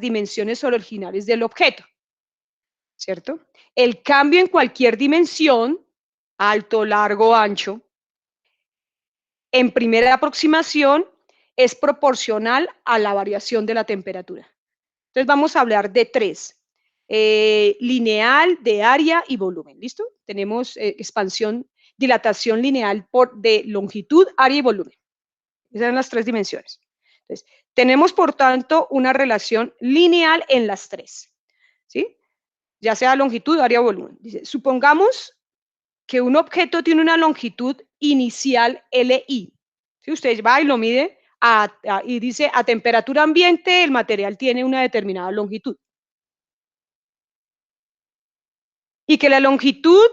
dimensiones originales del objeto, ¿cierto? El cambio en cualquier dimensión, alto, largo, ancho, en primera aproximación es proporcional a la variación de la temperatura. Entonces vamos a hablar de tres. Lineal, de área y volumen. ¿Listo? Tenemos expansión, dilatación lineal de longitud, área y volumen. Esas son las tres dimensiones. Entonces, tenemos, por tanto, una relación lineal en las tres. ¿Sí? Ya sea longitud, área o volumen. Dice, supongamos que un objeto tiene una longitud inicial LI. Si usted va y lo mide y dice a temperatura ambiente, el material tiene una determinada longitud. Y que la longitud,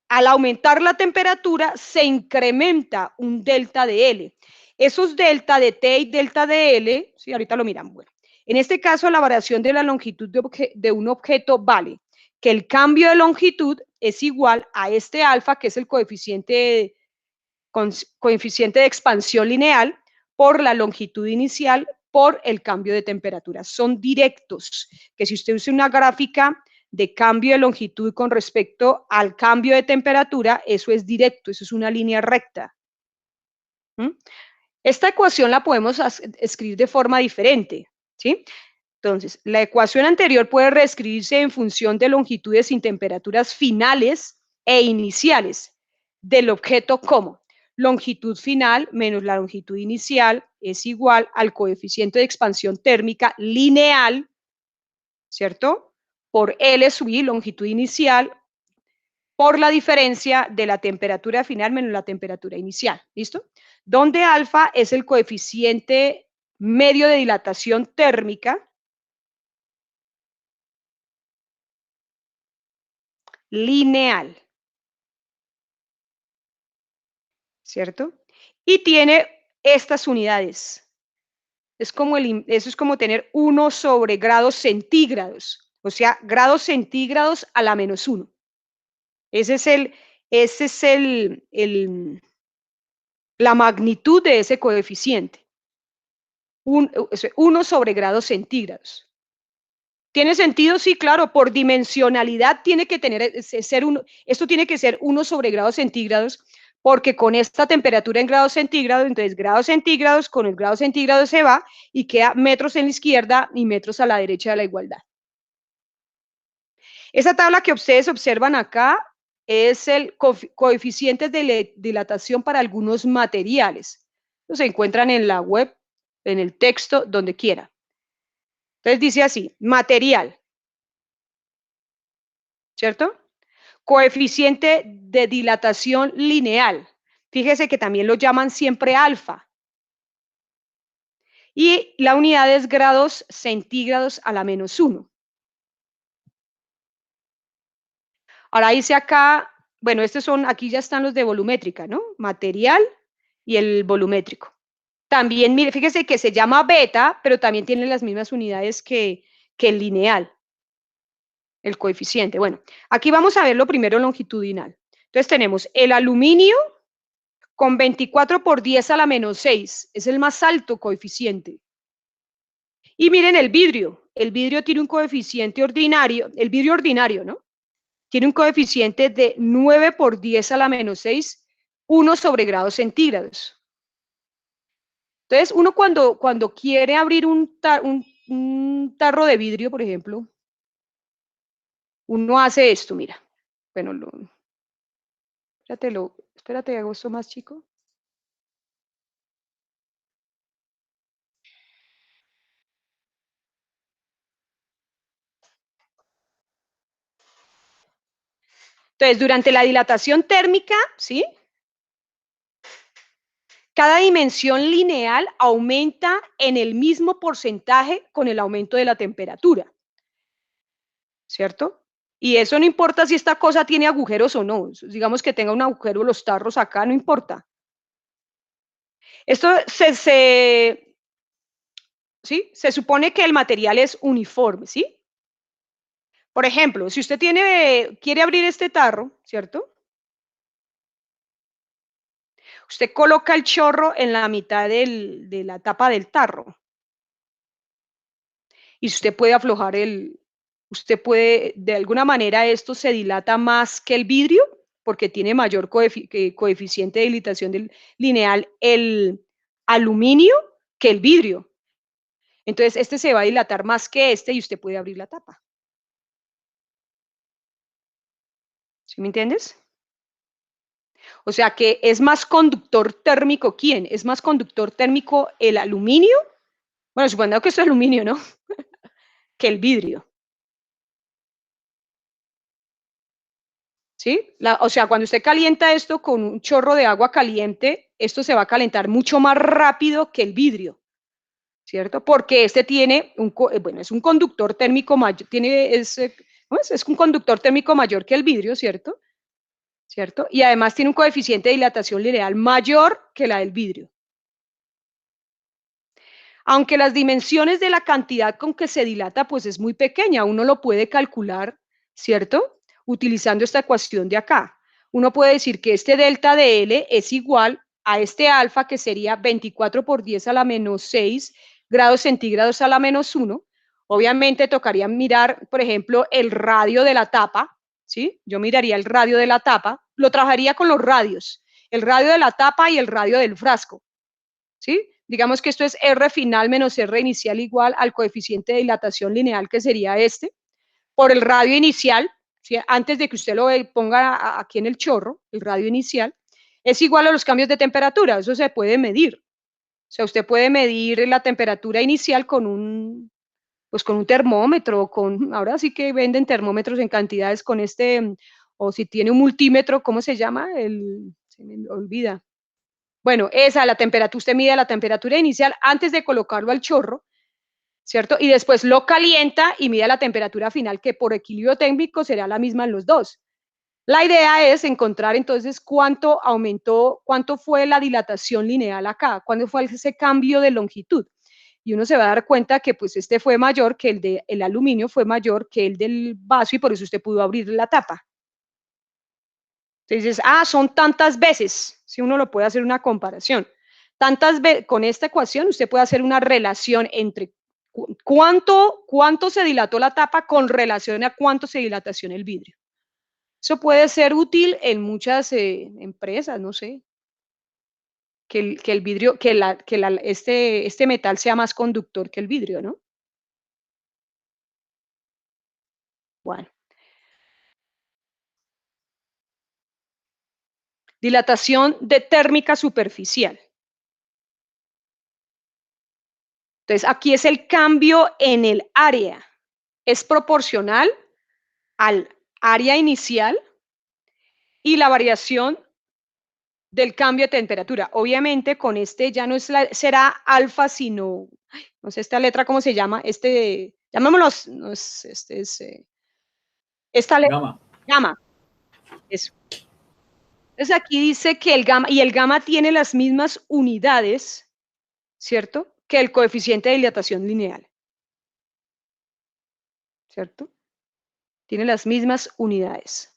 al aumentar la temperatura, se incrementa un delta de L. Esos delta de T y delta de L, sí, ahorita lo miran, bueno. En este caso, la variación de la longitud de un objeto vale que el cambio de longitud es igual a este alfa, que es el coeficiente de expansión lineal, por la longitud inicial, por el cambio de temperatura. Son directos, que si usted usa una gráfica de cambio de longitud con respecto al cambio de temperatura, eso es directo, eso es una línea recta. Esta ecuación la podemos escribir de forma diferente, ¿sí? Entonces, la ecuación anterior puede reescribirse en función de longitudes y temperaturas finales e iniciales del objeto como longitud final menos la longitud inicial es igual al coeficiente de expansión térmica lineal, ¿cierto? Por L sub I, longitud inicial, por la diferencia de la temperatura final menos la temperatura inicial, ¿listo? Donde alfa es el coeficiente medio de dilatación térmica lineal, ¿cierto? Y tiene estas unidades. Eso es como tener 1 sobre grados centígrados, o sea, grados centígrados a la menos 1. Ese es la magnitud de ese coeficiente. 1 sobre grados centígrados. ¿Tiene sentido? Sí, claro, por dimensionalidad tiene que esto tiene que ser 1 sobre grados centígrados, porque con esta temperatura en grados centígrados, entonces grados centígrados con el grado centígrado se va y queda metros en la izquierda y metros a la derecha de la igualdad. Esa tabla que ustedes observan acá es el coeficiente de dilatación para algunos materiales. Se encuentran en la web, en el texto, donde quiera. Entonces dice así, material, ¿cierto? Coeficiente de dilatación lineal. Fíjese que también lo llaman siempre alfa. Y la unidad es grados centígrados a la menos 1. Ahora dice acá, bueno, aquí ya están los de volumétrica, ¿no? Material y el volumétrico. También, mire, fíjese que se llama beta, pero también tiene las mismas unidades que el lineal, el coeficiente. Bueno, aquí vamos a ver lo primero longitudinal. Entonces tenemos el aluminio con 24 por 10 a la menos 6, es el más alto coeficiente. Y miren el vidrio tiene un coeficiente ordinario, el vidrio ordinario, ¿no? Tiene un coeficiente de 9 por 10 a la menos 6, 1 sobre grados centígrados. Entonces, uno cuando quiere abrir un tarro de vidrio, por ejemplo, uno hace esto, mira. Bueno, espérate, hago esto más chico. Entonces, durante la dilatación térmica, ¿sí? Cada dimensión lineal aumenta en el mismo porcentaje con el aumento de la temperatura, ¿cierto? Y eso no importa si esta cosa tiene agujeros o no. Digamos que tenga un agujero los tarros acá, no importa. Esto ¿sí? Se supone que el material es uniforme, ¿sí? Por ejemplo, si usted quiere abrir este tarro, ¿cierto? Usted coloca el chorro en la mitad de la tapa del tarro. y usted puede aflojar usted puede, de alguna manera esto se dilata más que el vidrio, porque tiene mayor coeficiente de dilatación lineal el aluminio que el vidrio. Entonces, este se va a dilatar más que este y usted puede abrir la tapa. ¿Sí me entiendes? O sea que es más conductor térmico, ¿quién? ¿Es más conductor térmico el aluminio? Bueno, suponiendo que esto es aluminio, ¿no? Que el vidrio. ¿Sí? O sea, cuando usted calienta esto con un chorro de agua caliente, esto se va a calentar mucho más rápido que el vidrio, ¿cierto? Porque este tiene, bueno, es un conductor térmico mayor, es un conductor térmico mayor que el vidrio, ¿cierto? ¿Cierto? Y además tiene un coeficiente de dilatación lineal mayor que la del vidrio. Aunque las dimensiones de la cantidad con que se dilata pues es muy pequeña, uno lo puede calcular, ¿cierto? Utilizando esta ecuación de acá. Uno puede decir que este delta de L es igual a este alfa, que sería 24 por 10 a la menos 6 grados centígrados a la menos 1. Obviamente tocaría mirar, por ejemplo, el radio de la tapa, ¿sí? Yo miraría el radio de la tapa, lo trabajaría con los radios, el radio de la tapa y el radio del frasco. ¿Sí? Digamos que esto es R final menos R inicial igual al coeficiente de dilatación lineal, que sería este, por el radio inicial, ¿sí? Antes de que usted lo ponga aquí en el chorro, el radio inicial, es igual a los cambios de temperatura, eso se puede medir. O sea, usted puede medir la temperatura inicial pues con un termómetro, ahora sí que venden termómetros en cantidades con o si tiene un multímetro, ¿cómo se llama? Se me olvida. Bueno, la temperatura, usted mide la temperatura inicial antes de colocarlo al chorro, ¿cierto? Y después lo calienta y mide la temperatura final, que por equilibrio térmico será la misma en los dos. La idea es encontrar entonces cuánto aumentó, cuánto fue la dilatación lineal acá, cuándo fue ese cambio de longitud. Y uno se va a dar cuenta que pues este fue mayor, que el aluminio fue mayor que el del vaso y por eso usted pudo abrir la tapa. Entonces, son tantas veces, si uno lo puede hacer una comparación. Tantas veces, con esta ecuación usted puede hacer una relación entre cuánto se dilató la tapa con relación a cuánto se dilatación el vidrio. Eso puede ser útil en muchas empresas, no sé, que el vidrio, este metal sea más conductor que el vidrio, ¿no? Bueno, dilatación de térmica superficial. Entonces, aquí es el cambio en el área. Es proporcional al área inicial y la variación del cambio de temperatura. Obviamente con este ya no será alfa, sino, no sé esta letra cómo se llama, llamémoslo, no es, esta letra, Gamma. gamma. Eso. Entonces aquí dice que el gamma tiene las mismas unidades, ¿cierto? Que el coeficiente de dilatación lineal, ¿cierto? Tiene las mismas unidades.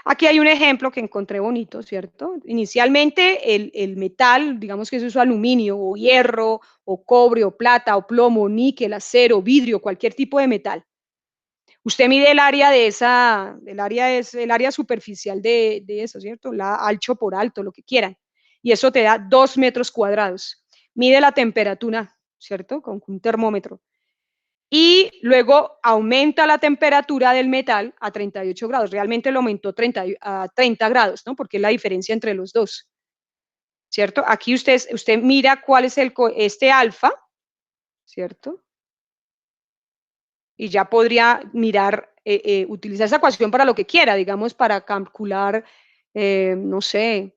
Aquí hay un ejemplo que encontré bonito, ¿cierto? Inicialmente el metal, digamos que eso es aluminio o hierro o cobre o plata o plomo, níquel, acero, vidrio, cualquier tipo de metal. Usted mide el área es el área superficial de eso, ¿cierto? Ancho por alto, lo que quieran. Y eso te da 2 metros cuadrados. Mide la temperatura, ¿cierto? Con un termómetro y luego aumenta la temperatura del metal a 38 grados. Realmente lo aumentó a 30 grados, ¿no? Porque es la diferencia entre los dos, ¿cierto? Aquí usted mira cuál es este alfa, ¿cierto? Y ya podría mirar, utilizar esa ecuación para lo que quiera, digamos, para calcular, no sé,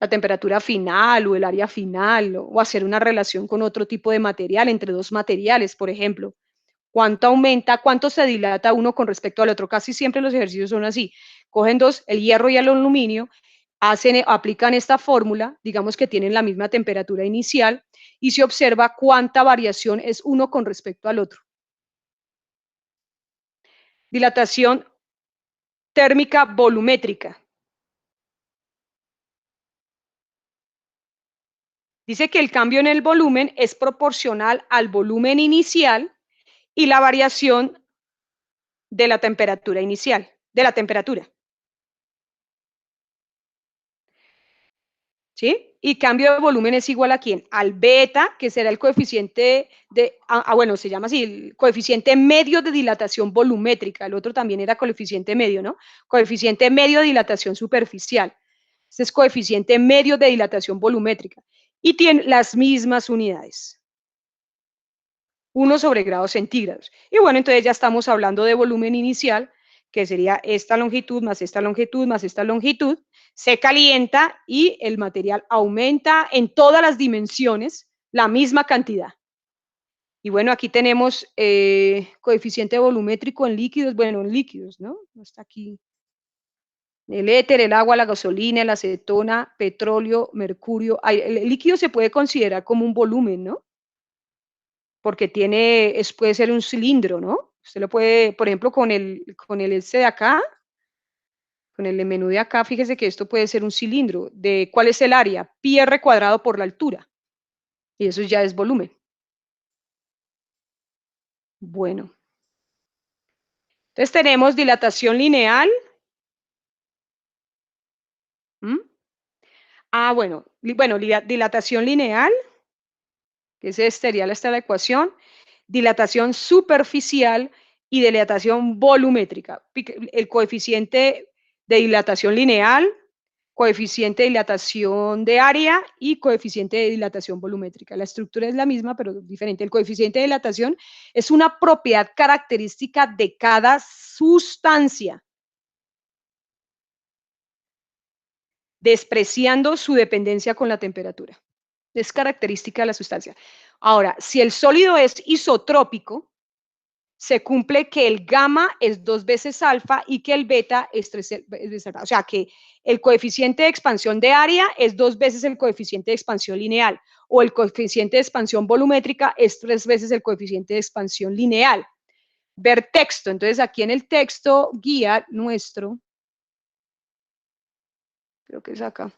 la temperatura final o el área final, o hacer una relación con otro tipo de material, entre dos materiales, por ejemplo. ¿Cuánto aumenta, cuánto se dilata uno con respecto al otro? Casi siempre los ejercicios son así. Cogen dos, el hierro y el aluminio, aplican esta fórmula, digamos que tienen la misma temperatura inicial, y se observa cuánta variación es uno con respecto al otro. Dilatación térmica volumétrica. Dice que el cambio en el volumen es proporcional al volumen inicial y la variación de la temperatura inicial, de la temperatura. ¿Sí? Y cambio de volumen es igual a quién? Al beta, que será el coeficiente de, bueno, se llama así, el coeficiente medio de dilatación volumétrica. El otro también era coeficiente medio, ¿no? Coeficiente medio de dilatación superficial. Este es coeficiente medio de dilatación volumétrica. Y tiene las mismas unidades. 1 sobre grados centígrados. Y bueno, entonces ya estamos hablando de volumen inicial, que sería esta longitud más esta longitud más esta longitud, se calienta y el material aumenta en todas las dimensiones la misma cantidad. Y bueno, aquí tenemos coeficiente volumétrico en líquidos, bueno, en líquidos, ¿no? No está aquí. El éter, el agua, la gasolina, la acetona, petróleo, mercurio. El líquido se puede considerar como un volumen, ¿no? Porque puede ser un cilindro, ¿no? Usted lo puede, por ejemplo, con el este de acá, con el menú de acá, fíjese que esto puede ser un cilindro. ¿Cuál es el área? Pi r cuadrado por la altura. Y eso ya es volumen. Bueno. Entonces tenemos dilatación lineal. ¿Mm? Bueno, dilatación lineal, que sería esta la ecuación, dilatación superficial y dilatación volumétrica. El coeficiente de dilatación lineal, coeficiente de dilatación de área y coeficiente de dilatación volumétrica. La estructura es la misma, pero diferente. El coeficiente de dilatación es una propiedad característica de cada sustancia, despreciando su dependencia con la temperatura. Es característica de la sustancia. Ahora, si el sólido es isotrópico, se cumple que el gamma es 2 veces alfa y que el beta es 3 veces alfa. O sea, que el coeficiente de expansión de área es 2 veces el coeficiente de expansión lineal, o el coeficiente de expansión volumétrica es 3 veces el coeficiente de expansión lineal. Ver texto. Entonces, aquí en el texto guía nuestro, creo que es acá,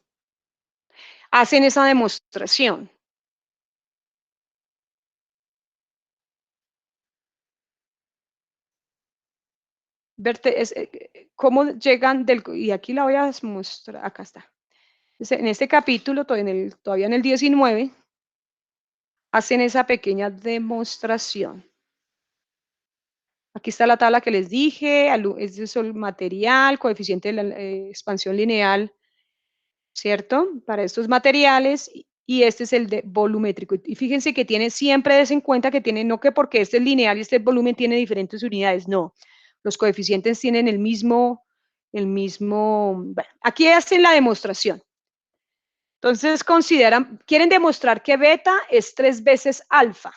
hacen esa demostración. Cómo llegan y aquí la voy a mostrar, acá está. En este capítulo, todavía en el 19, hacen esa pequeña demostración. Aquí está la tabla que les dije, es el material, coeficiente de la expansión lineal, ¿cierto? Para estos materiales, y este es el de volumétrico. Y fíjense que siempre des en cuenta que tiene, no que porque este es lineal y este es volumen tiene diferentes unidades, no. Los coeficientes tienen el mismo, bueno, aquí hacen la demostración. Entonces quieren demostrar que beta es 3 veces alfa.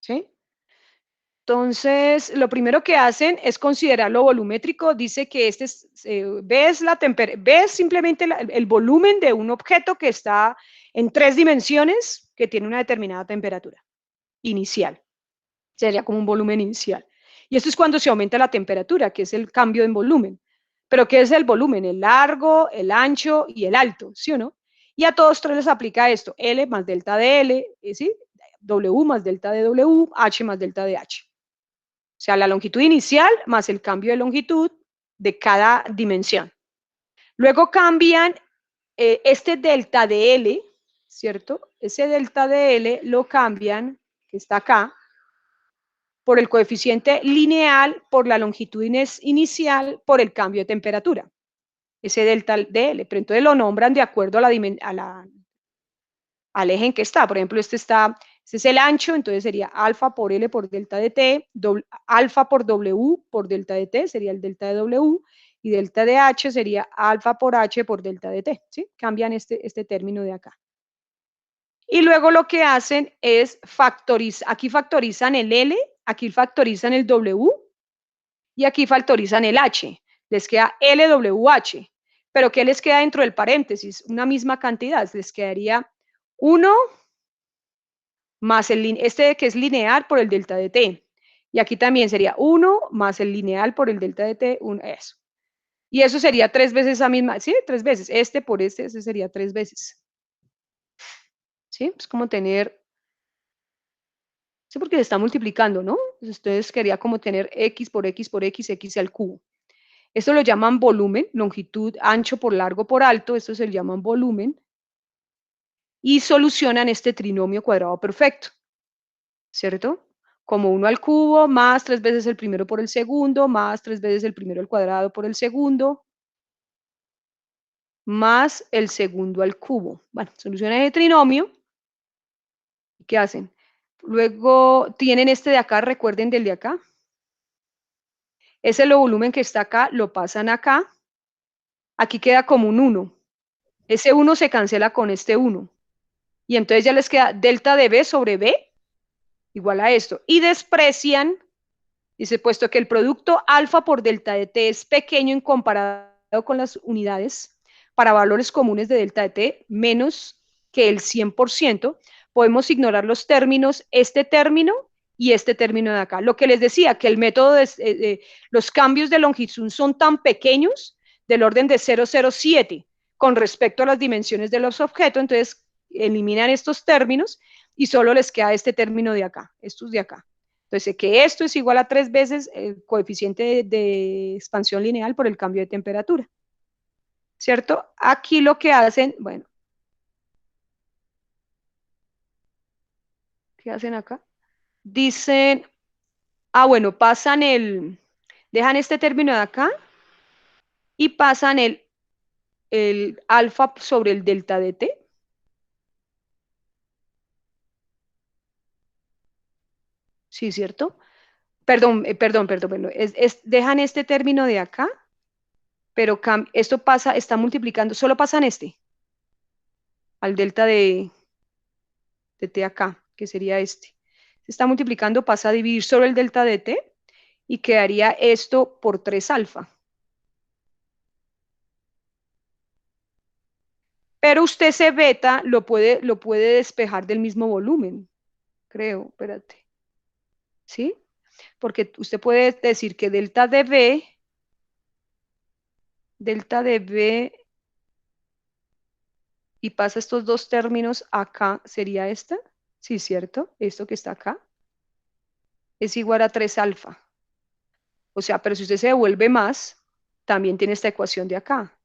¿Sí? Entonces, lo primero que hacen es considerar lo volumétrico. Dice que ves simplemente el volumen de un objeto que está en 3 dimensiones, que tiene una determinada temperatura inicial. Sería como un volumen inicial. Y esto es cuando se aumenta la temperatura, que es el cambio en volumen. Pero ¿qué es el volumen? El largo, el ancho y el alto, ¿sí o no? Y a todos tres les aplica esto, L más delta de L, ¿sí? W más delta de W, H más delta de H. O sea, la longitud inicial más el cambio de longitud de cada dimensión. Luego cambian este delta de L, ¿cierto? Ese delta de L lo cambian, que está acá, por el coeficiente lineal, por la longitud inicial, por el cambio de temperatura. Ese delta de L, pero entonces lo nombran de acuerdo al eje en que está. Por ejemplo, este es el ancho, entonces sería alfa por L por delta de T, alfa por W por delta de T, sería el delta de W, y delta de H sería alfa por H por delta de T, ¿sí? Cambian este término de acá. Y luego lo que hacen es aquí factorizan el L, aquí factorizan el W, y aquí factorizan el H. Les queda LWH. Pero ¿qué les queda dentro del paréntesis? Una misma cantidad. Les quedaría 1 más este que es lineal por el delta de T. Y aquí también sería 1 más el lineal por el delta de T, eso. Y eso sería 3 veces esa misma, sí, 3 veces. Este por este, ese sería 3 veces. ¿Sí? Es como tener, sí, porque se está multiplicando, ¿no? Entonces quería como tener x por x por x, x al cubo. Esto lo llaman volumen, longitud, ancho por largo por alto, esto se le llaman volumen, y solucionan este trinomio cuadrado perfecto, ¿cierto? Como 1 al cubo, más 3 veces el primero por el segundo, más 3 veces el primero al cuadrado por el segundo, más el segundo al cubo. Bueno, solucionan el trinomio. ¿Qué hacen? Luego tienen este de acá, recuerden del de acá. Ese es el volumen que está acá, lo pasan acá. Aquí queda como un 1. Ese 1 se cancela con este 1. Y entonces ya les queda delta de B sobre B igual a esto. Y desprecian, dice, puesto que el producto alfa por delta de T es pequeño en comparado con las unidades, para valores comunes de delta de T menos que el 100%, podemos ignorar los términos, este término y este término de acá. Lo que les decía, que el método de los cambios de longitud son tan pequeños, del orden de 0,07, con respecto a las dimensiones de los objetos, entonces eliminan estos términos y solo les queda este término de acá, estos de acá. Entonces, que esto es igual a 3 veces el coeficiente de expansión lineal por el cambio de temperatura, ¿cierto? Aquí lo que hacen, bueno, ¿qué hacen acá? Dicen, bueno, dejan este término de acá y pasan el alfa sobre el delta de t. Sí, ¿cierto? Perdón, perdón. Dejan este término de acá, pero esto pasa, está multiplicando, solo pasan este, al delta de t acá, que sería este. Se está multiplicando, pasa a dividir sobre el delta de t y quedaría esto por 3 alfa. Pero usted ese beta lo puede despejar del mismo volumen, creo, espérate. ¿Sí? Porque usted puede decir que delta de B y pasa estos dos términos acá, ¿sería esta? Sí, ¿cierto? Esto que está acá es igual a 3 alfa. O sea, pero si usted se devuelve más, también tiene esta ecuación de acá,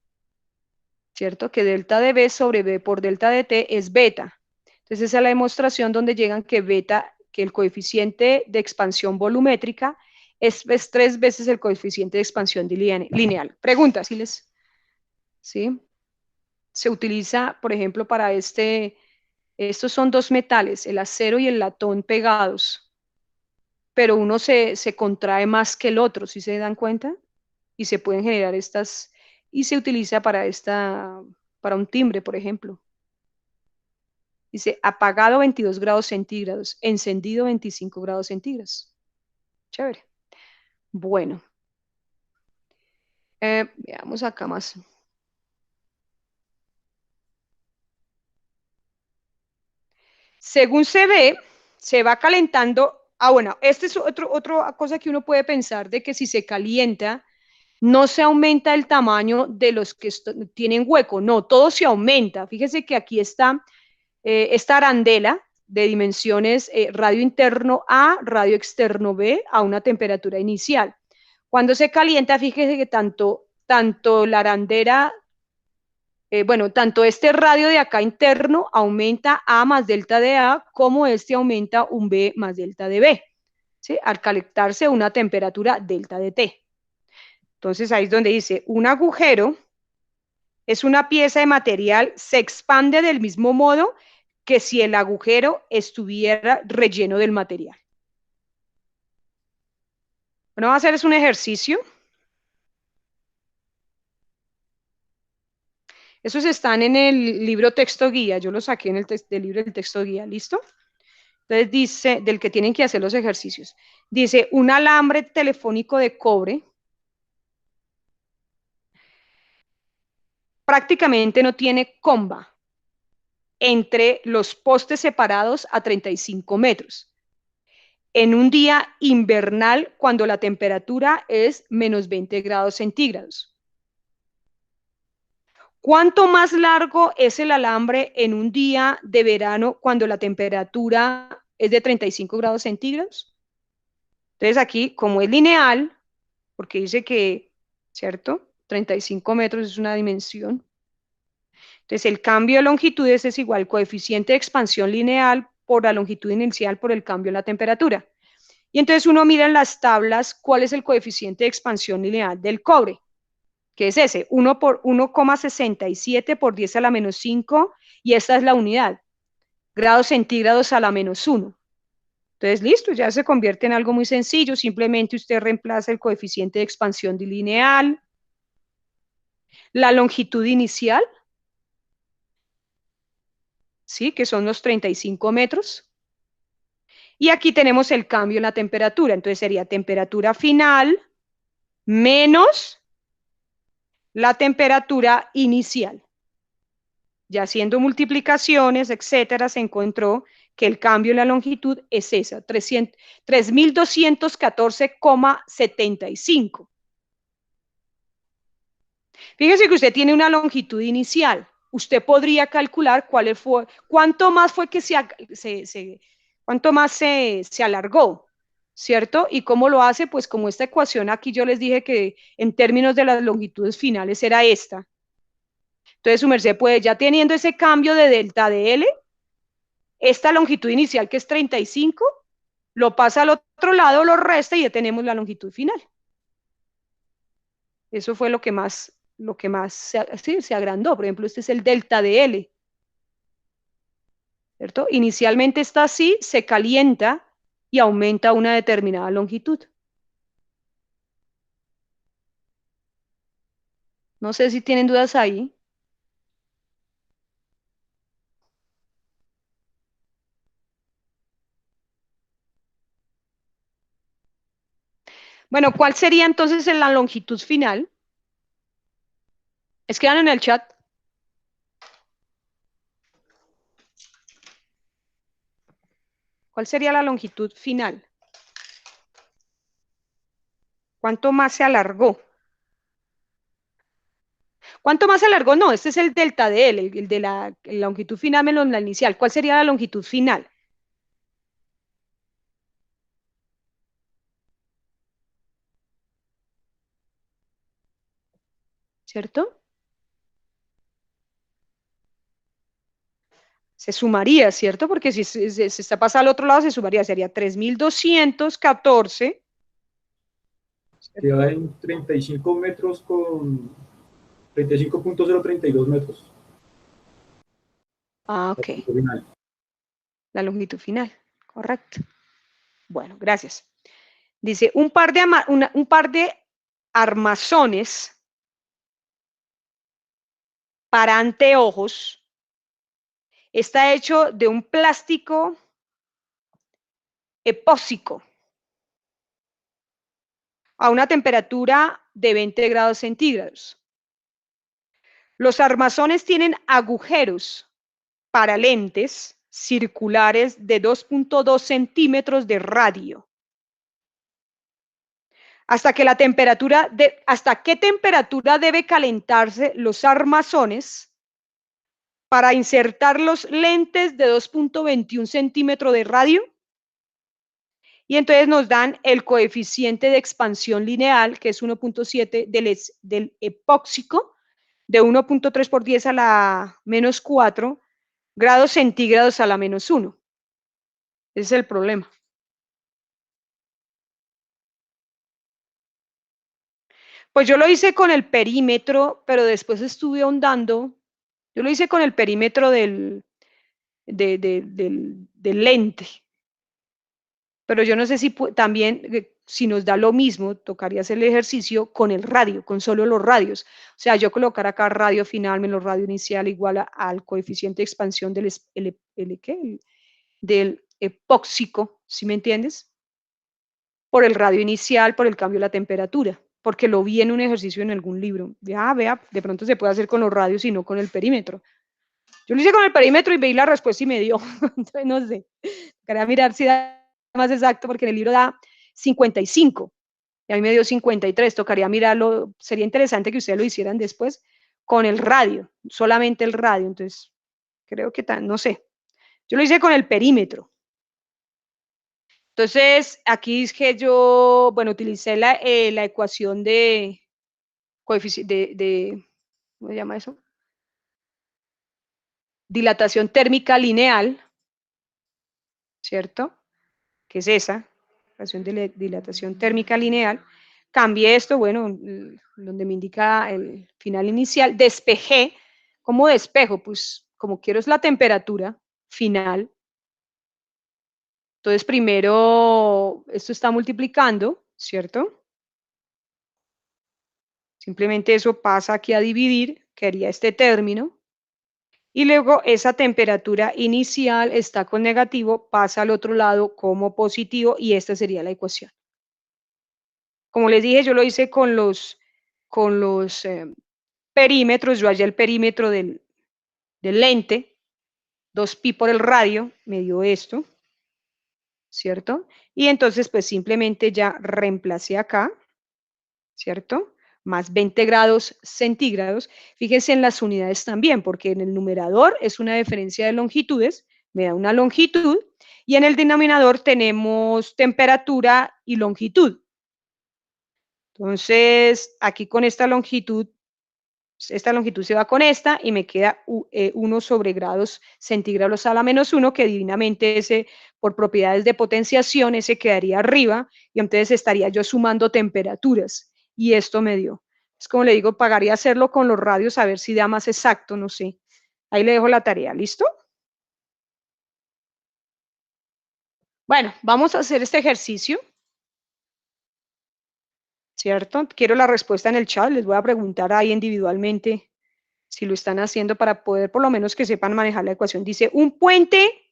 ¿cierto? Que delta de B sobre B por delta de T es beta. Entonces esa es la demostración donde llegan que beta, que el coeficiente de expansión volumétrica es 3 veces el coeficiente de expansión lineal. Pregunta, ¿sí? Se utiliza, por ejemplo, para estos son dos metales, el acero y el latón pegados, pero uno se contrae más que el otro, ¿sí se dan cuenta? Y se pueden generar y se utiliza para un timbre, por ejemplo. Dice, apagado 22 grados centígrados, encendido 25 grados centígrados. Chévere. Bueno, veamos acá más. Según se ve, se va calentando. Bueno, esta es otra cosa que uno puede pensar de que si se calienta, no se aumenta el tamaño de los que tienen hueco, no, todo se aumenta. Fíjese que aquí está esta arandela de dimensiones radio interno A, radio externo B a una temperatura inicial. Cuando se calienta, fíjese que tanto la arandela, bueno, tanto este radio de acá interno aumenta A más delta de A, como este aumenta un B más delta de B, ¿sí? Al calentarse a una temperatura delta de T. Entonces ahí es donde dice, un agujero es una pieza de material, se expande del mismo modo que si el agujero estuviera relleno del material. Bueno, vamos a hacer es un ejercicio. Esos están en el libro texto guía. Yo los saqué del libro del texto guía. ¿Listo? Entonces dice, del que tienen que hacer los ejercicios. Dice, un alambre telefónico de cobre prácticamente no tiene comba entre los postes separados a 35 metros. En un día invernal, cuando la temperatura es menos 20 grados centígrados. ¿Cuánto más largo es el alambre en un día de verano cuando la temperatura es de 35 grados centígrados? Entonces aquí, como es lineal, porque dice que, ¿cierto? 35 metros es una dimensión. Entonces el cambio de longitudes es igual al coeficiente de expansión lineal por la longitud inicial por el cambio en la temperatura. Y entonces uno mira en las tablas cuál es el coeficiente de expansión lineal del cobre, que es ese, 1 por 1,67 por 10 a la menos 5, y esta es la unidad, grados centígrados a la menos 1. Entonces, listo, ya se convierte en algo muy sencillo, simplemente usted reemplaza el coeficiente de expansión lineal, la longitud inicial, ¿sí? Que son los 35 metros, y aquí tenemos el cambio en la temperatura, entonces sería temperatura final menos la temperatura inicial. Ya haciendo multiplicaciones, etcétera, se encontró que el cambio en la longitud es esa, 3.214,75. Fíjese que usted tiene una longitud inicial. Usted podría calcular cuánto más fue que cuánto más se alargó, ¿cierto? ¿Y cómo lo hace? Pues como esta ecuación aquí yo les dije que en términos de las longitudes finales era esta. Entonces su merced puede, ya teniendo ese cambio de delta de L, esta longitud inicial que es 35, lo pasa al otro lado, lo resta y ya tenemos la longitud final. Eso fue lo que más se agrandó. Por ejemplo, este es el delta de L, ¿cierto? Inicialmente está así, se calienta y aumenta una determinada longitud. No sé si tienen dudas ahí. Bueno, ¿cuál sería entonces la longitud final? Escriban en el chat. ¿Cuál sería la longitud final? ¿Cuánto más se alargó? ¿Cuánto más se alargó? No, este es el delta de L, el de la longitud final menos la inicial. ¿Cuál sería la longitud final? ¿Cierto? Se sumaría, ¿cierto? Porque si se está pasando al otro lado, se sumaría, sería 3.214. Queda en 35 metros con 35.032 metros. Ah, ok. La longitud final, correcto. Bueno, gracias. Dice, un par de armazones para anteojos está hecho de un plástico epóxico a una temperatura de 20 grados centígrados. Los armazones tienen agujeros para lentes circulares de 2.2 centímetros de radio. ¿Hasta qué temperatura debe calentarse los armazones para insertar los lentes de 2.21 centímetros de radio? Y entonces nos dan el coeficiente de expansión lineal, que es 1.7 del epóxico, de 1.3 por 10 a la menos 4 grados centígrados a la menos 1. Ese es el problema. Pues yo lo hice con el perímetro, pero después estuve ahondando. Yo lo hice con el perímetro del lente. Pero yo no sé si también, si nos da lo mismo, tocaría hacer el ejercicio con el radio, con solo los radios. O sea, yo colocar acá radio final menos radio inicial igual al coeficiente de expansión del epóxico, ¿sí me entiendes? Por el radio inicial, por el cambio de la temperatura, porque lo vi en un ejercicio en algún libro. Vea, de pronto se puede hacer con los radios y no con el perímetro. Yo lo hice con el perímetro y veí la respuesta y me dio. Entonces, no sé. Quería mirar si da más exacto, porque en el libro da 55 y a mí me dio 53. Tocaría mirarlo. Sería interesante que ustedes lo hicieran después con el radio, solamente el radio. Entonces, creo que, no sé, yo lo hice con el perímetro. Entonces, aquí es que yo, bueno, utilicé la ecuación de coeficiente, ¿cómo se llama eso? Dilatación térmica lineal, ¿cierto? Que es esa, ecuación de dilatación térmica lineal. Cambié esto, bueno, donde me indica el final inicial, despejé. ¿Cómo despejo? Pues como quiero es la temperatura final. Entonces, primero, esto está multiplicando, ¿cierto? Simplemente eso pasa aquí a dividir, que haría este término. Y luego esa temperatura inicial está con negativo, pasa al otro lado como positivo y esta sería la ecuación. Como les dije, yo lo hice con los perímetros, yo hallé el perímetro del lente, 2pi por el radio, me dio esto, ¿cierto? Y entonces pues simplemente ya reemplacé acá, ¿cierto? Más 20 grados centígrados. Fíjense en las unidades también, porque en el numerador es una diferencia de longitudes, me da una longitud, y en el denominador tenemos temperatura y longitud. Entonces, aquí con esta longitud se va con esta y me queda 1 sobre grados centígrados a la -1, que divinamente ese, por propiedades de potenciación, ese quedaría arriba, y entonces estaría yo sumando temperaturas, y esto me dio. Es como le digo, pagaría hacerlo con los radios, a ver si da más exacto, no sé. Ahí le dejo la tarea, ¿listo? Bueno, vamos a hacer este ejercicio, ¿cierto? Quiero la respuesta en el chat, les voy a preguntar ahí individualmente si lo están haciendo para poder por lo menos que sepan manejar la ecuación. Dice, un puente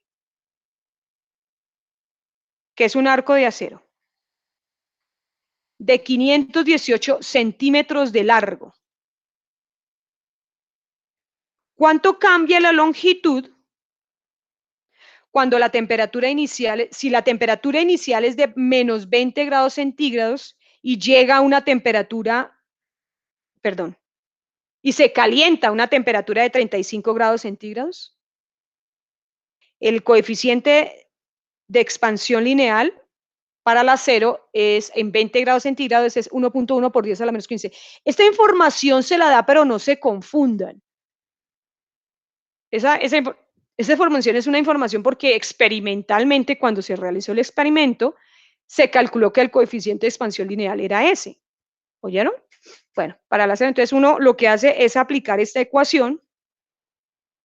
que es un arco de acero de 518 centímetros de largo. ¿Cuánto cambia la longitud cuando la temperatura inicial, si la temperatura inicial es de menos 20 grados centígrados y llega a una temperatura, perdón, y se calienta a una temperatura de 35 grados centígrados? El coeficiente de expansión lineal para el acero es en 20 grados centígrados, es 1.1 por 10 a la menos 15. Esta información se la da, pero no se confundan. Esa información es una información porque experimentalmente, cuando se realizó el experimento, se calculó que el coeficiente de expansión lineal era ese. ¿Oyeron? Bueno, para el acero, entonces uno lo que hace es aplicar esta ecuación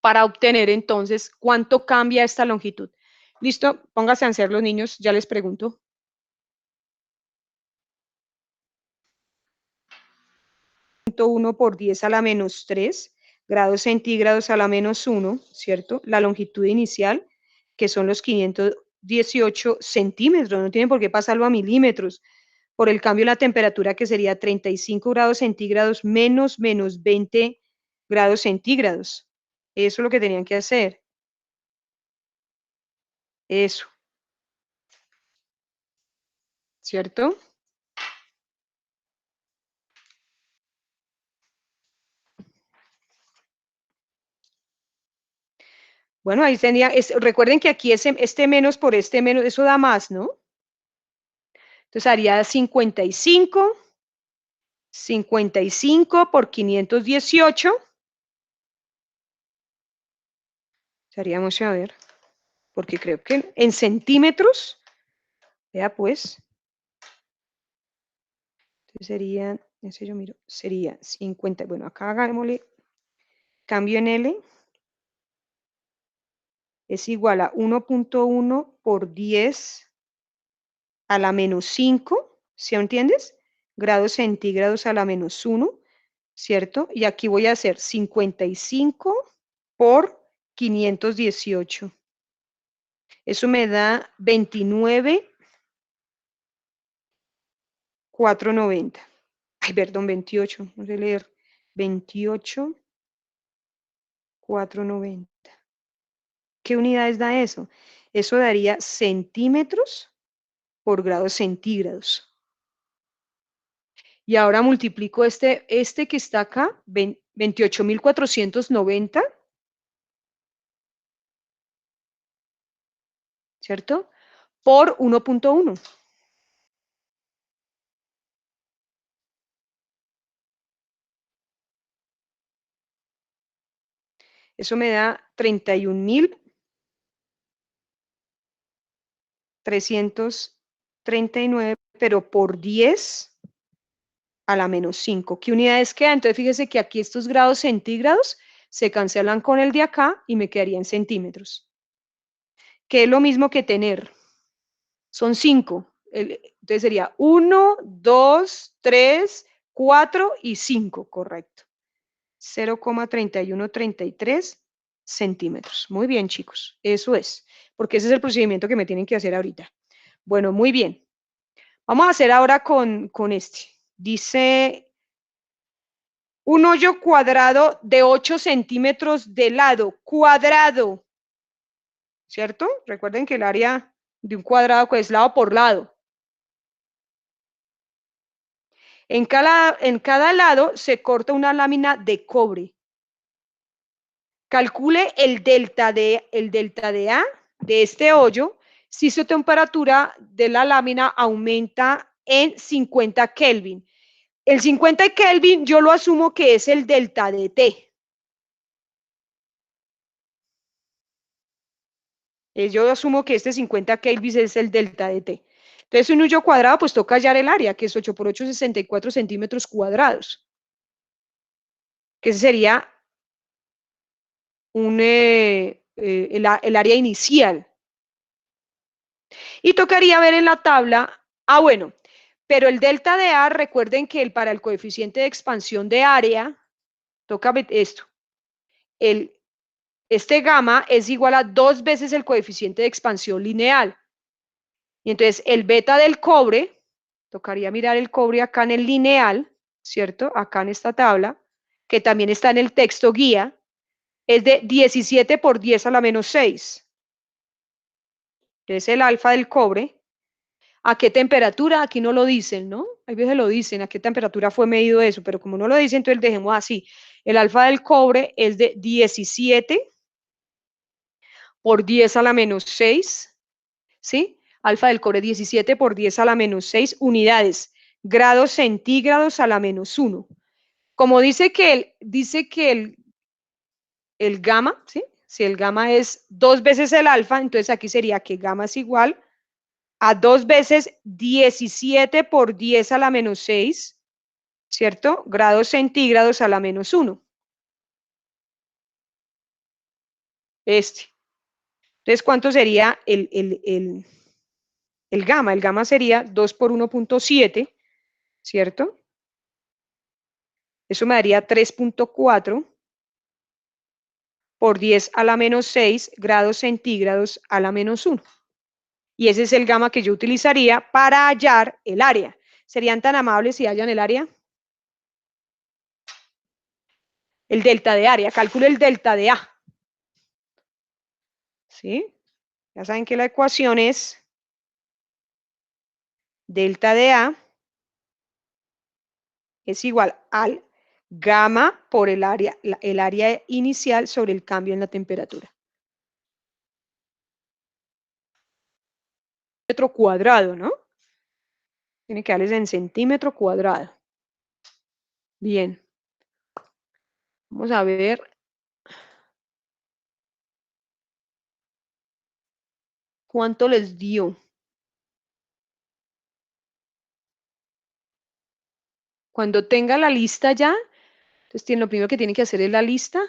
para obtener entonces cuánto cambia esta longitud. ¿Listo? Pónganse a hacer los niños, ya les pregunto. 1 por 10 a la menos 3 grados centígrados a la menos 1, ¿cierto? La longitud inicial, que son los 518 centímetros, no tienen por qué pasarlo a milímetros, por el cambio de la temperatura, que sería 35 grados centígrados menos 20 grados centígrados. Eso es lo que tenían que hacer. Eso. ¿Cierto? Bueno, ahí tenía, recuerden que aquí este menos por este menos, eso da más, ¿no? Entonces haría 55 por 518. Estaríamos a ver, porque creo que en centímetros, vea pues, entonces sería, ese yo miro, sería 50, bueno, acá hagámosle cambio en L, es igual a 1.1 por 10 a la menos 5, ¿sí entiendes? Grados centígrados a la menos 1, ¿cierto? Y aquí voy a hacer 55 por 518. Eso me da 29,490. Ay, perdón, 28. No sé leer. 28,490. ¿Qué unidades da eso? Eso daría centímetros por grados centígrados. Y ahora multiplico este que está acá, 28.490, ¿cierto? Por 1.1. Eso me da 31.339, pero por 10 a la menos 5. ¿Qué unidades queda? Entonces fíjese que aquí estos grados centígrados se cancelan con el de acá y me quedaría en centímetros. Que es lo mismo que tener. Son 5. Entonces sería 1, 2, 3, 4 y 5, correcto. 0,3133 centímetros. Muy bien, chicos. Eso es. Porque ese es el procedimiento que me tienen que hacer ahorita. Bueno, muy bien. Vamos a hacer ahora con este. Dice un hoyo cuadrado de 8 centímetros de lado. Cuadrado. ¿Cierto? Recuerden que el área de un cuadrado es lado por lado. En cada lado se corta una lámina de cobre. Calcule el delta de A de este hoyo si su temperatura de la lámina aumenta en 50 Kelvin. El 50 Kelvin yo lo asumo que es el delta de T. Yo asumo que este 50 Kelvin es el delta de T. Entonces, un hoyo cuadrado, pues toca hallar el área, que es 8 por 8, 64 centímetros cuadrados. Que ese sería el área inicial. Y tocaría ver en la tabla, bueno, pero el delta de A, recuerden que para el coeficiente de expansión de área, toca ver esto, este gamma es igual a 2 veces el coeficiente de expansión lineal. Y entonces el beta del cobre, tocaría mirar el cobre acá en el lineal, ¿cierto? Acá en esta tabla, que también está en el texto guía, es de 17 por 10 a la menos 6. Es el alfa del cobre. ¿A qué temperatura? Aquí no lo dicen, ¿no? Hay veces lo dicen, a qué temperatura fue medido eso, pero como no lo dicen, entonces dejemos así. El alfa del cobre es de 17 por 10 a la menos 6, ¿sí? Alfa del cobre 17 por 10 a la menos 6 unidades, grados centígrados a la menos 1. Como dice que el gamma, ¿sí? Si el gamma es 2 veces el alfa, entonces aquí sería que gamma es igual a 2 veces 17 por 10 a la menos 6, ¿cierto? Grados centígrados a la menos 1. Entonces, ¿cuánto sería el gamma? El gamma sería 2 por 1.7, ¿cierto? Eso me daría 3.4 por 10 a la menos 6 grados centígrados a la menos 1. Y ese es el gamma que yo utilizaría para hallar el área. ¿Serían tan amables si hallan el área? El delta de área. Calculo el delta de A. ¿Sí? Ya saben que la ecuación es delta de A es igual al gamma por el área inicial sobre el cambio en la temperatura. Metro cuadrado, ¿no? Tiene que darles en centímetro cuadrado. Bien. Vamos a ver. ¿Cuánto les dio? Cuando tenga la lista ya, entonces lo primero que tienen que hacer es la lista.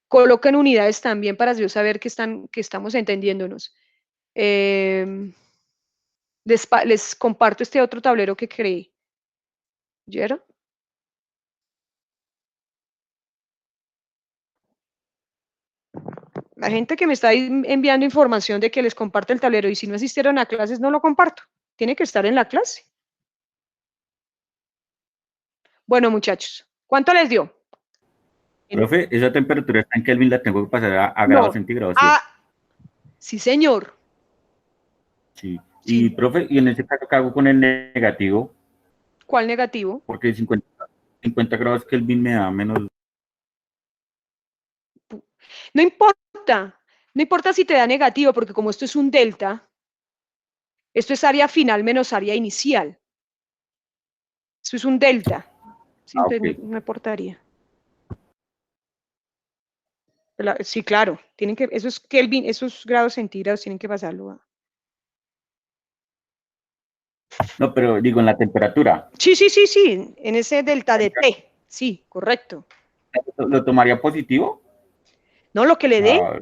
Coloquen unidades también para yo saber que estamos entendiéndonos. Les comparto este otro tablero que creé. ¿Vieron? La gente que me está enviando información de que les comparte el tablero y si no asistieron a clases no lo comparto. Tiene que estar en la clase. Bueno, muchachos, ¿cuánto les dio? Profe, esa temperatura está en Kelvin, la tengo que pasar a grados No. centígrados, ¿sí? Sí, señor. Sí. Sí. Y, profe, ¿y en ese caso qué hago con el negativo? ¿Cuál negativo? Porque 50 grados Kelvin me da menos. No importa, no importa si te da negativo, porque como esto es un delta, esto es área final menos área inicial. Esto es un delta. Sí, entonces Ok. no importaría. Sí, claro, tienen que, esos Kelvin, esos grados centígrados tienen que pasarlo a... No, pero digo, en la temperatura. Sí, sí, sí, sí, en ese delta de T, sí, correcto. ¿Lo tomaría positivo? No, lo que le dé. Ah,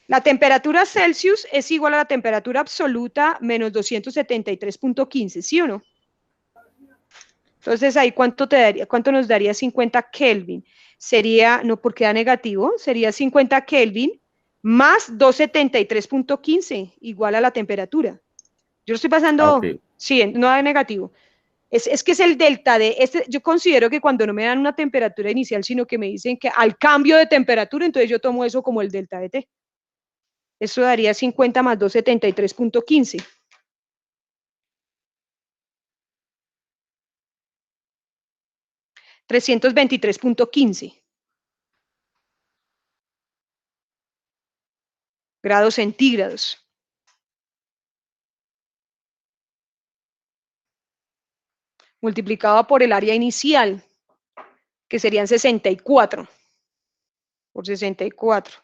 La temperatura Celsius es igual a la temperatura absoluta menos 273.15, ¿sí o no? Entonces, ahí, ¿cuánto te daría? ¿Cuánto nos daría 50 Kelvin? Sería, no porque da negativo, sería 50 Kelvin más 273.15, igual a la temperatura. Yo lo estoy pasando, ok. sí, no da negativo. Es que es el delta de, yo considero que cuando no me dan una temperatura inicial, sino que me dicen que al cambio de temperatura, entonces yo tomo eso como el delta de T. Eso daría 50 más 273.15. 323.15 grados centígrados. Multiplicado por el área inicial, que serían 64 por 64.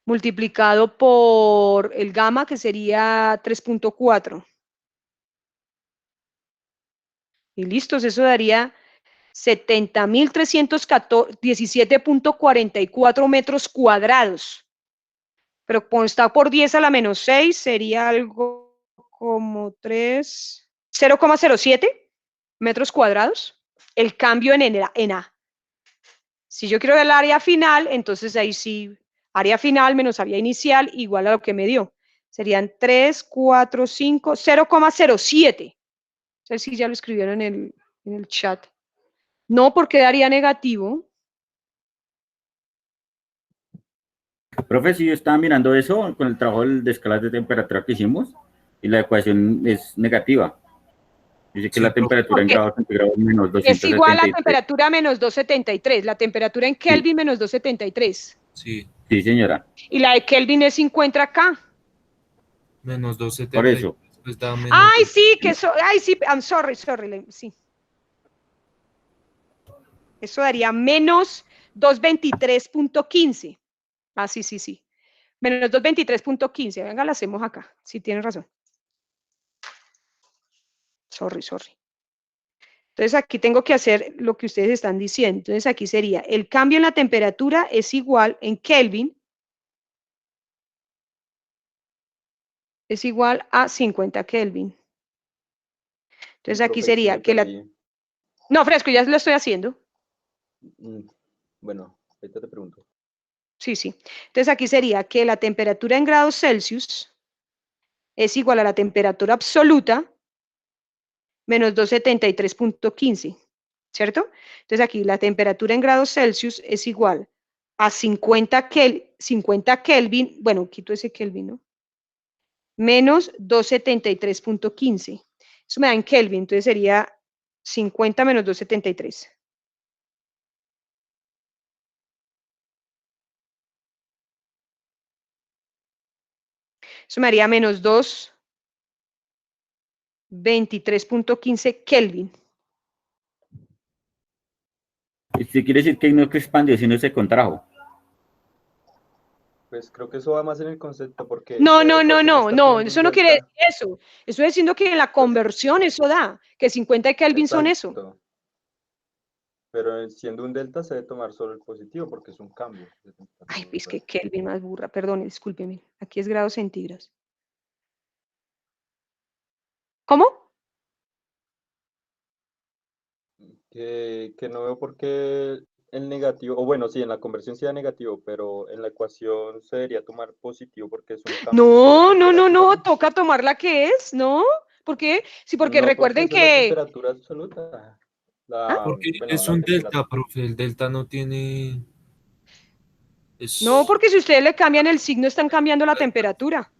Multiplicado por el gamma, que sería 3.4. Y listos, eso daría 70.317.44 metros cuadrados. Pero como está por 10 a la menos 6, sería algo como 0,07 metros cuadrados. El cambio en A. Si yo quiero ver el área final, entonces ahí sí, área final menos área inicial igual a lo que me dio. Serían 3, 4, 5, 0,07. No sé si ya lo escribieron en el chat. No, porque daría negativo. Profe, si yo estaba mirando eso con el trabajo de escalas de temperatura que hicimos y la ecuación es negativa. Dice que Sí, la profe. temperatura en grados centígrados menos Es igual a 273. temperatura menos 273. La temperatura en Sí, Kelvin menos 273. Sí, sí, señora. Y la de Kelvin es 50 acá. menos Por 273, eso. pues da menos Ay, 2. sí, ay, sí, I'm sorry, sí. Eso daría menos 223.15. Ah, sí, sí, sí. Menos 223.15. Venga, la hacemos acá. Sí, tienes razón. Sorry. Entonces aquí tengo que hacer lo que ustedes están diciendo. Entonces aquí sería, el cambio en la temperatura es igual en Kelvin, es igual a 50 Kelvin. Entonces aquí Profe, sí sería me que la... perdí. No, fresco, ya lo estoy haciendo. Bueno, ahorita te pregunto. Sí, sí. Entonces aquí sería que la temperatura en grados Celsius es igual a la temperatura absoluta menos 273.15, ¿cierto? Entonces aquí la temperatura en grados Celsius es igual a 50 Kelvin, bueno, quito ese Kelvin, ¿no? Menos 273.15. Eso me da en Kelvin, entonces sería 50 menos 273. Eso me haría menos 223.15 Kelvin. ¿Usted quiere decir que no se expandió, sino se contrajo? Pues creo que eso va más en el concepto porque No, la no, no, ecuación me no, está no, poniendo un eso no quiere decir delta. eso. Estoy diciendo que en la conversión eso da, que 50 Kelvin son eso. Exacto. Pero siendo un delta se debe tomar solo el positivo porque es un cambio de Ay, es temperatura. que Kelvin más burra, perdón, discúlpeme. Aquí es grados centígrados. ¿Cómo? Que no veo por qué el negativo, o bueno, sí, en la conversión sí da negativo, pero en la ecuación se debería tomar positivo porque es un cambio de No, no, no, temperatura, no, ¿no? toca tomar la que es, ¿no? ¿Por qué? Sí, porque No, porque recuerden esa es la que... temperatura absoluta. ¿Ah? Porque Bueno, es un la delta, temperatura. profe. El delta no tiene. No, Es. porque si ustedes le cambian el signo, están cambiando la temperatura.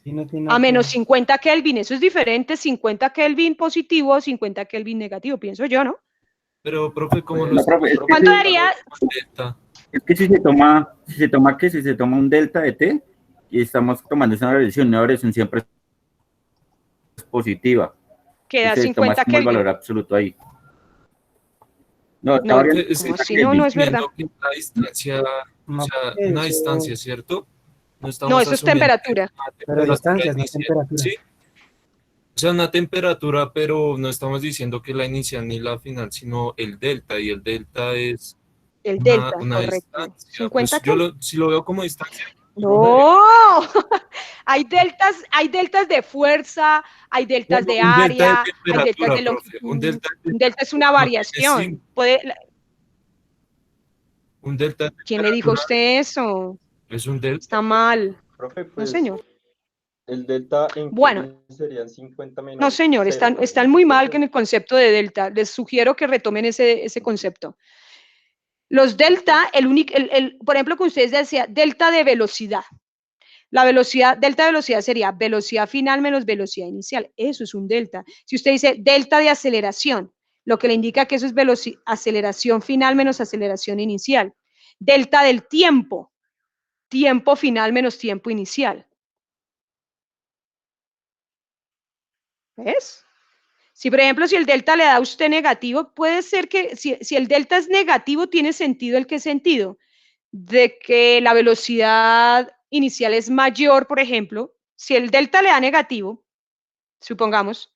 Sí, no tiene a nada que menos ver. 50 Kelvin. Eso es diferente, 50 Kelvin positivo o 50 Kelvin negativo, pienso yo, ¿no? Pero, profe, ¿cómo Pues, lo No, estamos profe, ¿Cuánto profe, daría? delta? es que si se toma un delta de t, y estamos tomando una variación siempre es positiva. Queda Entonces se toma 50 como el valor Kelvin. absoluto ahí. No, está No, variando Profe, es que ¿cómo cincuenta así? No, no Kelvin. es verdad. asumiendo que una distancia, o No, sea, porque una eso, distancia, ¿cierto? No No, estamos eso es asumiendo que temperatura. una pero temperatura distancias, no inicial, temperatura. ¿sí? O sea, una temperatura, pero no estamos diciendo que la inicial ni la final, sino el delta, y el delta es El delta, una correcto. distancia. 50 Pues yo Kelvin. si lo veo como distancia, profe, No, hay deltas de fuerza, hay deltas de un delta de área, hay deltas temperatura, de profe, un longitud. delta de Un delta es una temperatura no tiene variación. signo, un delta de ¿Quién le dijo a temperatura usted eso? es un delta. Está mal. profe, No, pues señor. el delta en Bueno, Kelvin serían 50 no, menos señor, cero, están, más o están menos, muy mal ¿cierto? con el concepto de delta. Les sugiero que retomen ese concepto. Los delta, por ejemplo, que ustedes decían, delta de velocidad. La velocidad, delta de velocidad sería velocidad final menos velocidad inicial. Eso es un delta. Si usted dice delta de aceleración, lo que le indica que eso es aceleración final menos aceleración inicial. Delta del tiempo, tiempo final menos tiempo inicial. ¿Ves? Si, por ejemplo, si el delta le da a usted negativo, puede ser que si el delta es negativo, tiene sentido el qué sentido. De que la velocidad inicial es mayor, por ejemplo, si el delta le da negativo, supongamos,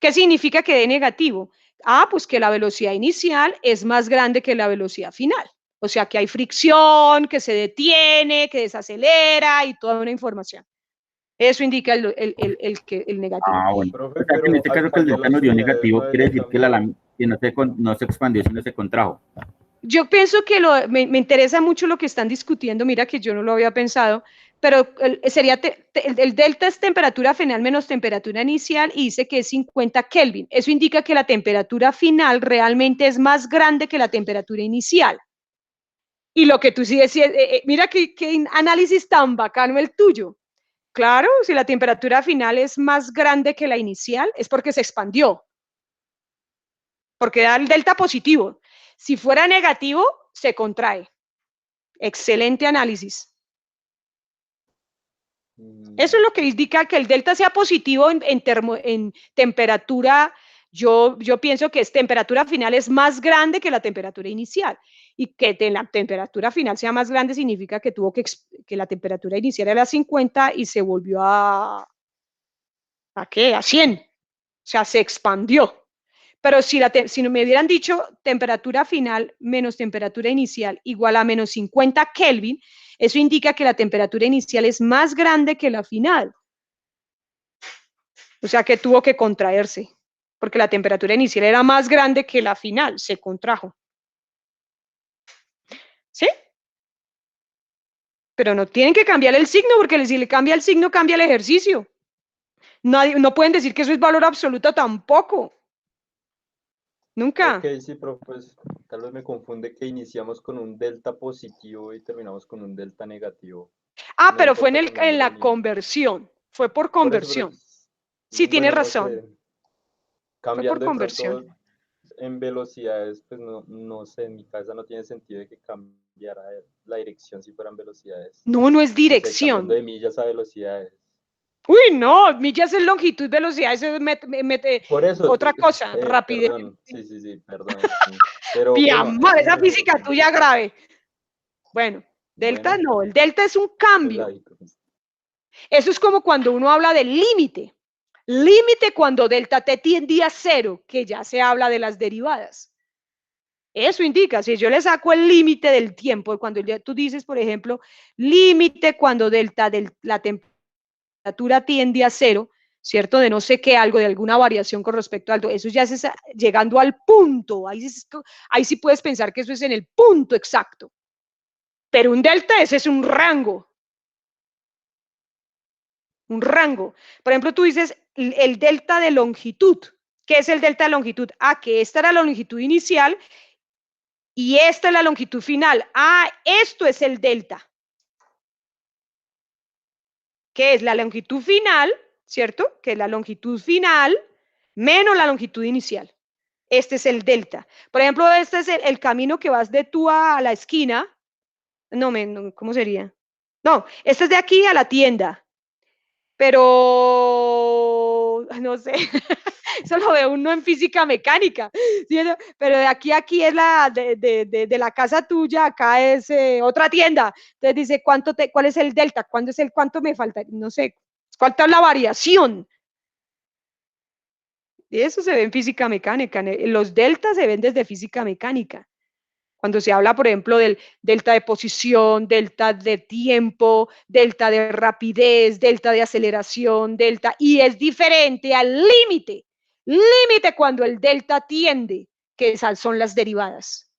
¿qué significa que dé negativo? Ah, pues que la velocidad inicial es más grande que la velocidad final. O sea, que hay fricción, que se detiene, que desacelera y toda una información. Eso indica el negativo. Ah, bueno. O Profe, sea que en pero este al caso que el cambiar delta las nos dio unidades no negativo, quiere debería decir que cambiar. que no se expandió, sino se contrajo. Yo pienso que me interesa mucho lo que están discutiendo, mira que yo no lo había pensado, pero sería el delta es temperatura final menos temperatura inicial y dice que es 50 Kelvin. Eso indica que la temperatura final realmente es más grande que la temperatura inicial. Y lo que tú sí decías, mira qué análisis tan bacano el tuyo. Claro, si la temperatura final es más grande que la inicial, es porque se expandió, porque da el delta positivo. Si fuera negativo, se contrae. Excelente análisis. Eso es lo que indica que el delta sea positivo en temperatura. Yo pienso que temperatura final es más grande que la temperatura inicial. Y que la temperatura final sea más grande significa que tuvo que la temperatura inicial era 50 y se volvió ¿a qué? A 100. O sea, se expandió. Pero si me hubieran dicho temperatura final menos temperatura inicial igual a menos 50 Kelvin, eso indica que la temperatura inicial es más grande que la final. O sea que tuvo que contraerse, porque la temperatura inicial era más grande que la final, se contrajo. ¿Sí? Pero no tienen que cambiar el signo, porque si le cambia el signo, cambia el ejercicio. No pueden decir que eso es valor absoluto tampoco. Nunca. Ok, sí, pero pues tal vez me confunde que iniciamos con un delta positivo y terminamos con un delta negativo. Ah, No pero fue importa, en pongamos lo la mismo. conversión. Fue por Por eso, pero, conversión. Sí, tienes bueno, no razón. sé, Fue por cambiando de conversión. pronto en velocidades, pues no sé, en mi cabeza no tiene sentido de que cambiara la dirección si fueran velocidades. No, no es No sé, cambiando dirección. de millas a velocidades. Uy, no, millas es longitud, velocidad, eso es mete Por eso, otra cosa, rapidez. perdón, sí, perdón. Pero Mi bueno, amor, ese es esa el física ejemplo. tuya grave. Bueno, delta Bueno, no, el delta es un pues cambio. Eso es como cuando uno habla del límite. Límite cuando delta t tiende a cero, que ya se habla de las derivadas. Eso indica, si yo le saco el límite del tiempo, cuando tú dices, por ejemplo, límite cuando la temperatura tiende a cero, ¿cierto? De no sé qué, algo, de alguna variación con respecto a algo, eso ya es llegando al punto, ahí sí puedes pensar que eso es en el punto exacto. Pero un delta, ese es un rango. Un rango. Por ejemplo, tú dices el delta de longitud. ¿Qué es el delta de longitud? Ah, que esta era la longitud inicial y esta es la longitud final. Ah, esto es el delta. que es la longitud final, ¿cierto? Que es la longitud final menos la longitud inicial. Este es el delta. Por ejemplo, este es el camino que vas de tú a la esquina. No, ¿cómo sería? No, este es de aquí a la tienda. Pero, no sé, eso lo ve uno en física mecánica, ¿sí? Pero de aquí a aquí es de la casa tuya, acá es otra tienda. Entonces dice, ¿cuál es el delta? ¿Cuánto me falta? No sé, ¿cuánta es la variación? Y eso se ve en física mecánica. Los deltas se ven desde física mecánica. Cuando se habla, por ejemplo, del delta de posición, delta de tiempo, delta de rapidez, delta de aceleración, delta, y es diferente al límite. Límite cuando el delta tiende, que esas son las derivadas.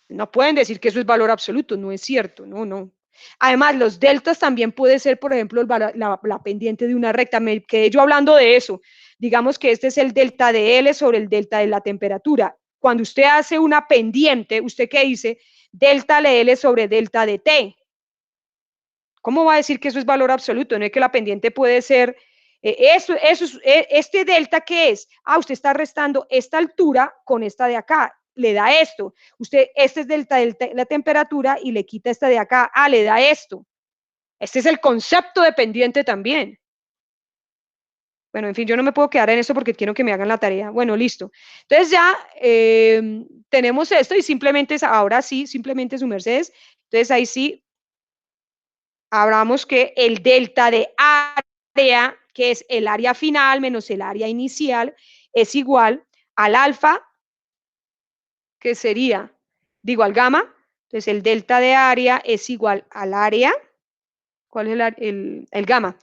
No pueden decir que eso es valor absoluto, no es cierto, no. Además, los deltas también puede ser, por ejemplo, la pendiente de una recta. Me quedé yo hablando de eso. Digamos que este es el delta de L sobre el delta de la temperatura. Cuando usted hace una pendiente, ¿usted qué dice? Delta de L sobre delta de T. ¿Cómo va a decir que eso es valor absoluto? No es que la pendiente puede ser... este delta, ¿qué es? Usted está restando esta altura con esta de acá. Le da esto. Este es delta de la temperatura y le quita esta de acá. Le da esto. Este es el concepto de pendiente también. Bueno, en fin, yo no me puedo quedar en eso porque quiero que me hagan la tarea. Bueno, listo. Entonces ya tenemos esto y simplemente, ahora sí, simplemente su mercedes. Entonces ahí sí, hablamos que el delta de área, que es el área final menos el área inicial, es igual al alfa, que sería, al gamma. Entonces el delta de área es igual al área. ¿Cuál es el gamma?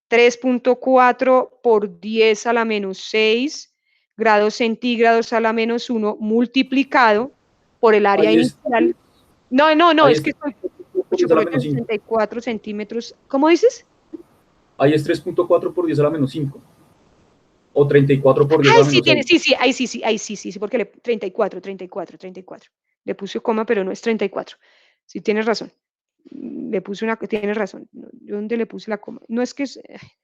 3.4 por 10 a la menos 6 grados centígrados a la menos 1 multiplicado por el área inicial. No, es que estoy 8 por 8, 64 centímetros. ¿Cómo dices? Ahí es 3.4 por 10 a la menos 5. O 34 por 10 a la menos 6. Ahí sí, porque 34. Le puse coma, pero no es 34. Sí, tienes razón. Le puse tienes razón. ¿Yo dónde le puse la coma? No es que,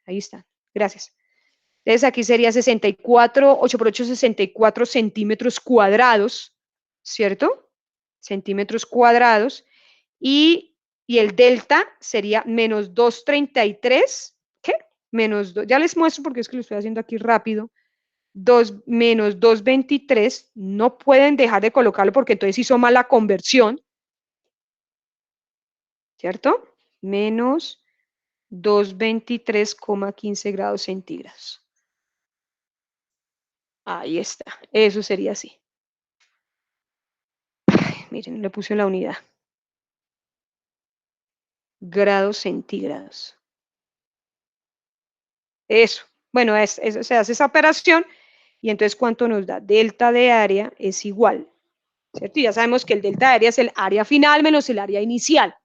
ahí está. Gracias. Entonces aquí sería 64, 8 por 8, 64 centímetros cuadrados, ¿cierto? Centímetros cuadrados. Y el delta sería menos 233. ¿Qué? Menos 2. Ya les muestro porque es que lo estoy haciendo aquí rápido. Menos 223. No pueden dejar de colocarlo porque entonces hizo mal la conversión. ¿Cierto? Menos 223,15 grados centígrados. Ahí está. Eso sería así. Miren, le puse la unidad. Grados centígrados. Eso. Bueno, se hace esa operación y entonces ¿cuánto nos da? Delta de área es igual. ¿Cierto? Y ya sabemos que el delta de área es el área final menos el área inicial.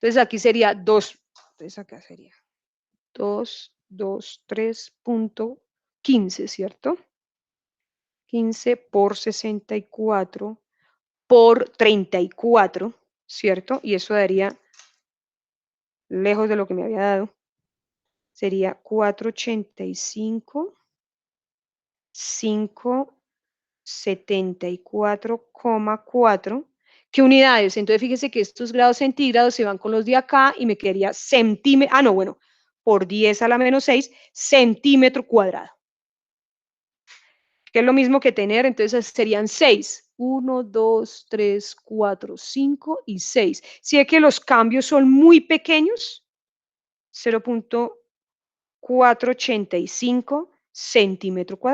Entonces aquí sería 2. Entonces acá sería 223.15, ¿cierto? 15 por 64 por 34, ¿cierto? Y eso daría, lejos de lo que me había dado, sería 485, 574,4. ¿Qué unidades? Entonces fíjese que estos grados centígrados se van con los de acá y me quedaría centímetro, por 10 a la menos 6, centímetro cuadrado. Que es lo mismo que tener, entonces serían 6. 1, 2, 3, 4, 5 y 6. Si es que los cambios son muy pequeños, 0.485 centímetro cuadrado.